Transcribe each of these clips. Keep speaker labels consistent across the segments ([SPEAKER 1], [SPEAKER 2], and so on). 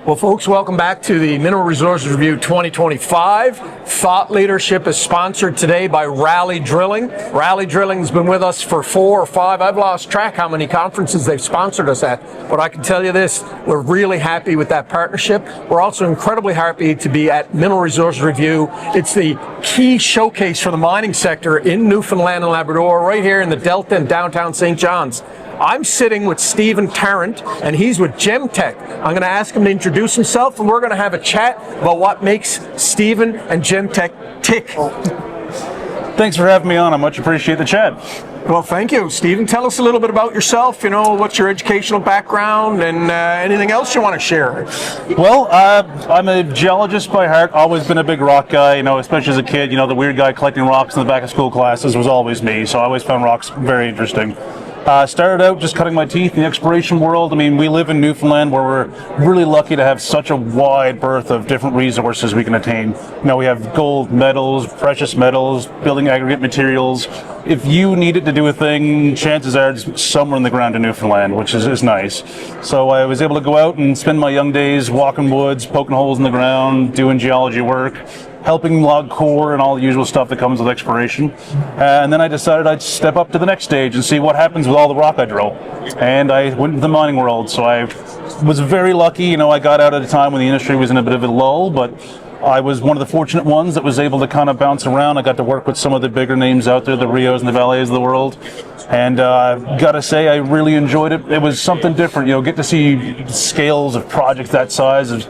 [SPEAKER 1] Well, folks, welcome back to the Mineral Resources Review 2025. Thought Leadership is sponsored today by Rally Drilling. Rally Drilling's been with us for 4 or 5. I've lost track how many conferences they've sponsored us at, but I can tell you this, we're really happy with that partnership. We're also incredibly happy to be at Mineral Resources Review. It's the key showcase for the mining sector in Newfoundland and Labrador, right here in the Delta in downtown St. John's. I'm sitting with Stephen Tarrant, and he's with GEMTEC. I'm going to ask him to introduce himself, and we're going to have a chat about what makes Stephen and GEMTEC tick.
[SPEAKER 2] Thanks for having me on. I much appreciate the chat.
[SPEAKER 1] Well, thank you. Stephen, tell us a little bit about yourself. What's your educational background and anything else you want to share?
[SPEAKER 2] Well, I'm a geologist by heart, always been a big rock guy, especially as a kid. The weird guy collecting rocks in the back of school classes was always me, so I always found rocks very interesting. Started out just cutting my teeth in the exploration world. We live in Newfoundland where we're really lucky to have such a wide berth of different resources we can attain. We have gold, metals, precious metals, building aggregate materials. If you needed to do a thing, chances are it's somewhere in the ground in Newfoundland, which is nice. So I was able to go out and spend my young days walking woods, poking holes in the ground, doing geology work, helping log core and all the usual stuff that comes with exploration. And then I decided I'd step up to the next stage and see what happens with all the rock I drill. And I went into the mining world. So I was very lucky. I got out at a time when the industry was in a bit of a lull, but I was one of the fortunate ones that was able to kind of bounce around. I got to work with some of the bigger names out there, the Rios and the Valets of the world. And got to say, I really enjoyed it. It was something different, get to see scales of projects that size.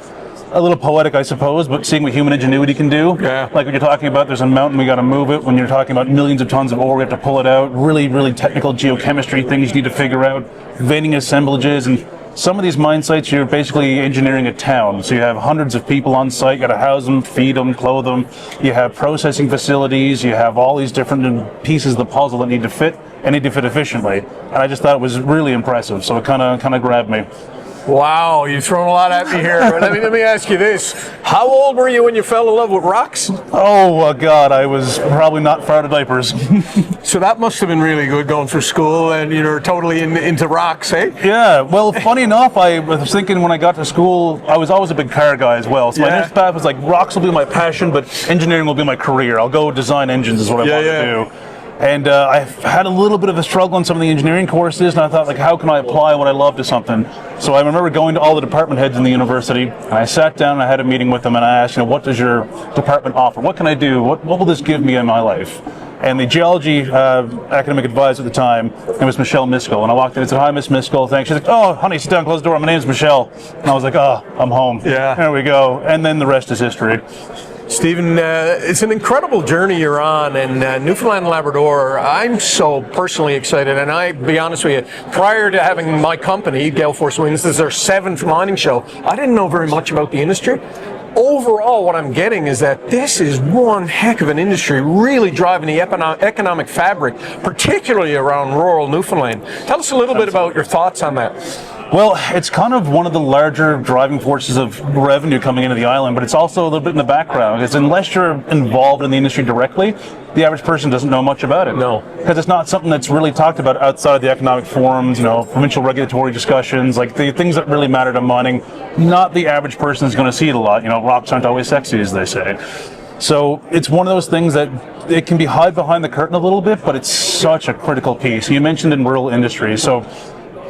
[SPEAKER 2] A little poetic, I suppose, but seeing what human ingenuity can do.
[SPEAKER 1] Yeah.
[SPEAKER 2] Like when you're talking about there's a mountain, we got to move it. When you're talking about millions of tons of ore, we have to pull it out. Really, really technical geochemistry things you need to figure out, veining assemblages, and some of these mine sites, you're basically engineering a town. So you have hundreds of people on site, you got to house them, feed them, clothe them. You have processing facilities, you have all these different pieces of the puzzle that need to fit, and need to fit efficiently. And I just thought it was really impressive, so it kind of grabbed me.
[SPEAKER 1] Wow, you've thrown a lot at me here. Let me ask you this. How old were you when you fell in love with rocks?
[SPEAKER 2] Oh, God, I was probably not far out of diapers.
[SPEAKER 1] So that must have been really good going through school and you're totally into rocks, eh?
[SPEAKER 2] Yeah, well, funny enough, I was thinking when I got to school, I was always a big car guy as well. So my next path was like, rocks will be my passion, but engineering will be my career. I'll go design engines is what I want to do. And I had a little bit of a struggle in some of the engineering courses, and I thought, how can I apply what I love to something? So I remember going to all the department heads in the university, and I sat down and I had a meeting with them, and I asked, what does your department offer? What can I do? What will this give me in my life? And the geology academic advisor at the time, it was Michelle Miskell, and I walked in and said, "Hi, Miss Miskell, thanks." She's like, "Oh, honey, sit down, close the door. My name's Michelle." And I was like, "Oh, I'm home."
[SPEAKER 1] Yeah.
[SPEAKER 2] There we go. And then the rest is history.
[SPEAKER 1] Stephen, it's an incredible journey you're on, and Newfoundland and Labrador, I'm so personally excited, and I'll be honest with you, prior to having my company, Gale Force Winds, this is our 7th mining show, I didn't know very much about the industry. Overall, what I'm getting is that this is one heck of an industry, really driving the economic fabric, particularly around rural Newfoundland. Tell us a little bit about your thoughts on that.
[SPEAKER 2] Well, it's kind of one of the larger driving forces of revenue coming into the island, but it's also a little bit in the background, because unless you're involved in the industry directly, the average person doesn't know much about it.
[SPEAKER 1] No.
[SPEAKER 2] Because it's not something that's really talked about outside of the economic forums, provincial regulatory discussions, like the things that really matter to mining. Not the average person is going to see it a lot. Rocks aren't always sexy, as they say. So it's one of those things that it can be hide behind the curtain a little bit, but it's such a critical piece. You mentioned in rural industry, so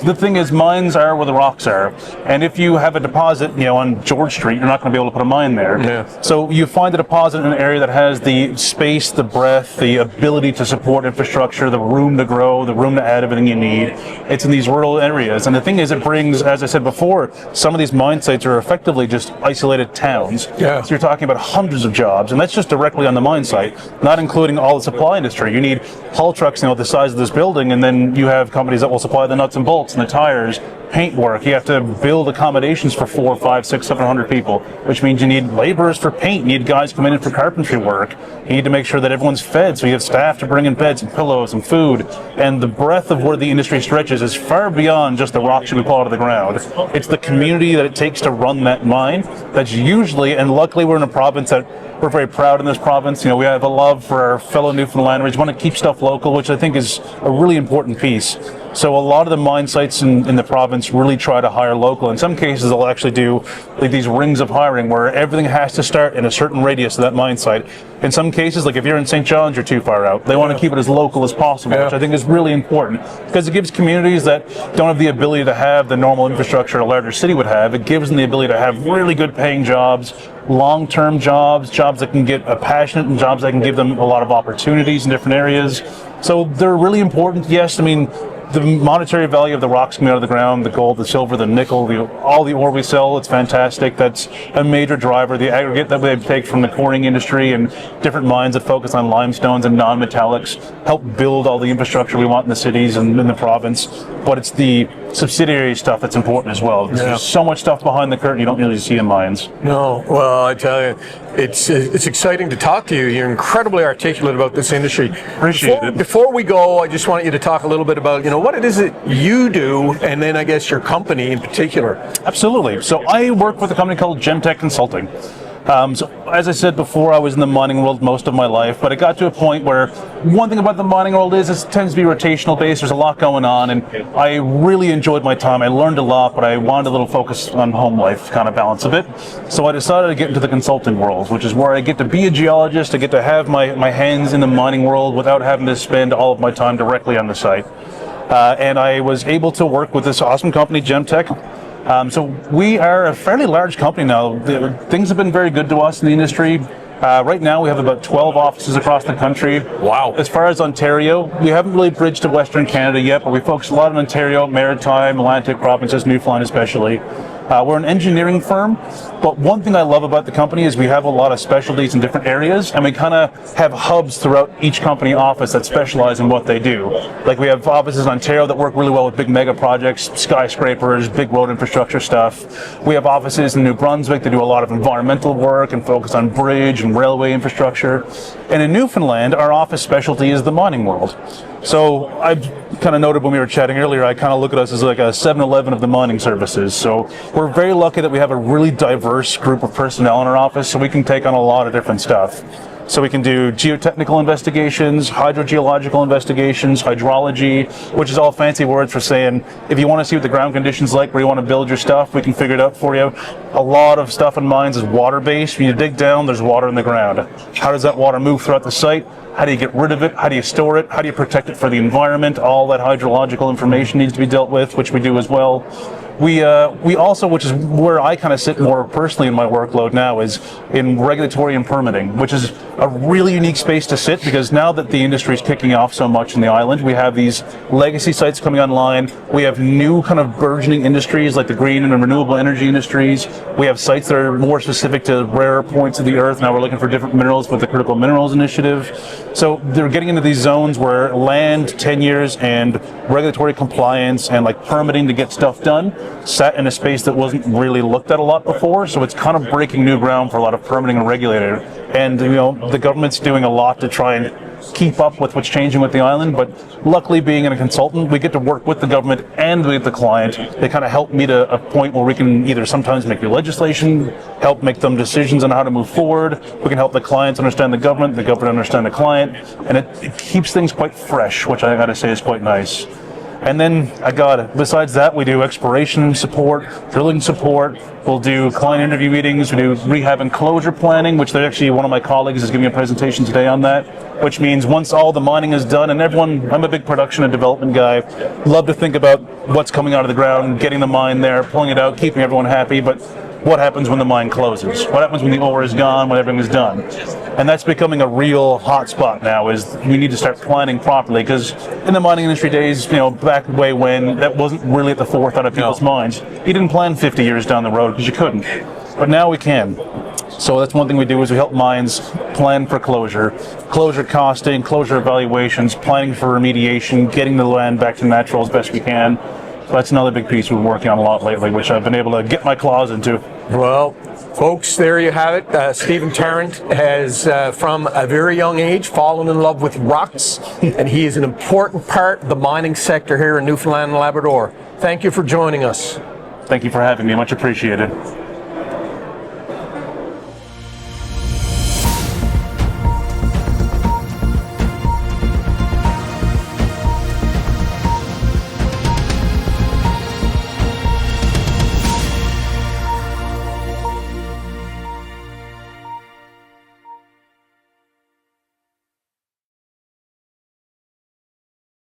[SPEAKER 2] the thing is, mines are where the rocks are, and if you have a deposit, on George Street, you're not going to be able to put a mine there.
[SPEAKER 1] Yeah.
[SPEAKER 2] So you find a deposit in an area that has the space, the breadth, the ability to support infrastructure, the room to grow, the room to add everything you need. It's in these rural areas, and the thing is, it brings, as I said before, some of these mine sites are effectively just isolated towns.
[SPEAKER 1] Yeah.
[SPEAKER 2] So you're talking about hundreds of jobs, and that's just directly on the mine site, not including all the supply industry. You need haul trucks, the size of this building, and then you have companies that will supply the nuts and bolts and the tires, paint work. You have to build accommodations for 400, 500, 600, 700 people, which means you need laborers for paint. You need guys coming in for carpentry work. You need to make sure that everyone's fed, so you have staff to bring in beds and pillows and food. And the breadth of where the industry stretches is far beyond just the rocks we pull out of the ground. It's the community that it takes to run that mine that's usually, and luckily we're in a province that we're very proud in this province. We have a love for our fellow Newfoundlanders. We want to keep stuff local, which I think is a really important piece. So a lot of the mine sites in the province really try to hire local. In some cases, they'll actually do like these rings of hiring where everything has to start in a certain radius of that mine site. In some cases, like if you're in St. John's, you're too far out. They want to keep it as local as possible, which I think is really important because it gives communities that don't have the ability to have the normal infrastructure a larger city would have, it gives them the ability to have really good paying jobs, long-term jobs, jobs that can get passionate and jobs that can give them a lot of opportunities in different areas. So they're really important. Yes, I mean, the monetary value of the rocks coming out of the ground, the gold, the silver, the nickel, all the ore we sell, it's fantastic. That's a major driver. The aggregate that we take from the quarrying industry and different mines that focus on limestones and non-metallics help build all the infrastructure we want in the cities and in the province. But it's the subsidiary stuff that's important as well. There's so much stuff behind the curtain you don't really see in mines.
[SPEAKER 1] No, well, I tell you, it's exciting to talk to you. You're incredibly articulate about this industry.
[SPEAKER 2] Appreciate it.
[SPEAKER 1] Before we go, I just want you to talk a little bit about, what it is that you do, and then I guess your company in particular.
[SPEAKER 2] Absolutely. So I work with a company called GEMTEC Consulting. So as I said before, I was in the mining world most of my life, but it got to a point where one thing about the mining world is it tends to be rotational based. There's a lot going on, and I really enjoyed my time. I learned a lot, but I wanted a little focus on home life, kind of balance of it. So I decided to get into the consulting world, which is where I get to be a geologist, I get to have my hands in the mining world without having to spend all of my time directly on the site. And I was able to work with this awesome company, GEMTEC. So we are a fairly large company now. Things have been very good to us in the industry. Right now we have about 12 offices across the country.
[SPEAKER 1] Wow.
[SPEAKER 2] As far as Ontario, we haven't really bridged to Western Canada yet, but we focus a lot on Ontario, Maritime, Atlantic provinces, Newfoundland especially. We're an engineering firm, but one thing I love about the company is we have a lot of specialties in different areas, and we kind of have hubs throughout each company office that specialize in what they do. Like we have offices in Ontario that work really well with big mega projects, skyscrapers, big road infrastructure stuff. We have offices in New Brunswick that do a lot of environmental work and focus on bridge and railway infrastructure. And in Newfoundland, our office specialty is the mining world. So I kind of noted when we were chatting earlier, I kind of look at us as like a 7-Eleven of the mining services. So we're very lucky that we have a really diverse group of personnel in our office, so we can take on a lot of different stuff. So we can do geotechnical investigations, hydrogeological investigations, hydrology, which is all fancy words for saying if you want to see what the ground conditions like where you want to build your stuff, we can figure it out for you. A lot of stuff in mines is water-based. When you dig down, there's water in the ground. How does that water move throughout the site? How do you get rid of it? How do you store it? How do you protect it for the environment? All that hydrological information needs to be dealt with, which we do as well. We also, which is where I kind of sit more personally in my workload now, is in regulatory and permitting, which is a really unique space to sit because now that the industry is kicking off so much in the island, we have these legacy sites coming online. We have new kind of burgeoning industries like the green and renewable energy industries. We have sites that are more specific to rare points of the earth. Now we're looking for different minerals with the Critical Minerals Initiative. So they're getting into these zones where land, tenures, and regulatory compliance and like permitting to get stuff done sat in a space that wasn't really looked at a lot before, so it's kind of breaking new ground for a lot of permitting and regulator. And the government's doing a lot to try and keep up with what's changing with the island, but luckily being a consultant, we get to work with the government and with the client. They kind of help me to a point where we can either sometimes make new legislation, help make them decisions on how to move forward. We can help the clients understand the government understand the client, and it keeps things quite fresh, which I gotta say is quite nice. And then, besides that, we do exploration support, drilling support, we'll do client interview meetings, we do rehab and closure planning, which actually one of my colleagues is giving a presentation today on that, which means once all the mining is done, and I'm a big production and development guy, love to think about what's coming out of the ground, getting the mine there, pulling it out, keeping everyone happy, but what happens when the mine closes? What happens when the ore is gone, when everything is done? And that's becoming a real hot spot now, is we need to start planning properly, because in the mining industry days, back way when, that wasn't really at the forethought of people's minds. You didn't plan 50 years down the road because you couldn't. But now we can. So that's one thing we do, is we help mines plan for closure costing, closure evaluations, planning for remediation, getting the land back to natural as best we can. So that's another big piece we've been working on a lot lately, which I've been able to get my claws into.
[SPEAKER 1] Well, folks, there you have it. Stephen Tarrant has, from a very young age, fallen in love with rocks, and he is an important part of the mining sector here in Newfoundland and Labrador. Thank you for joining us.
[SPEAKER 2] Thank you for having me. Much appreciated.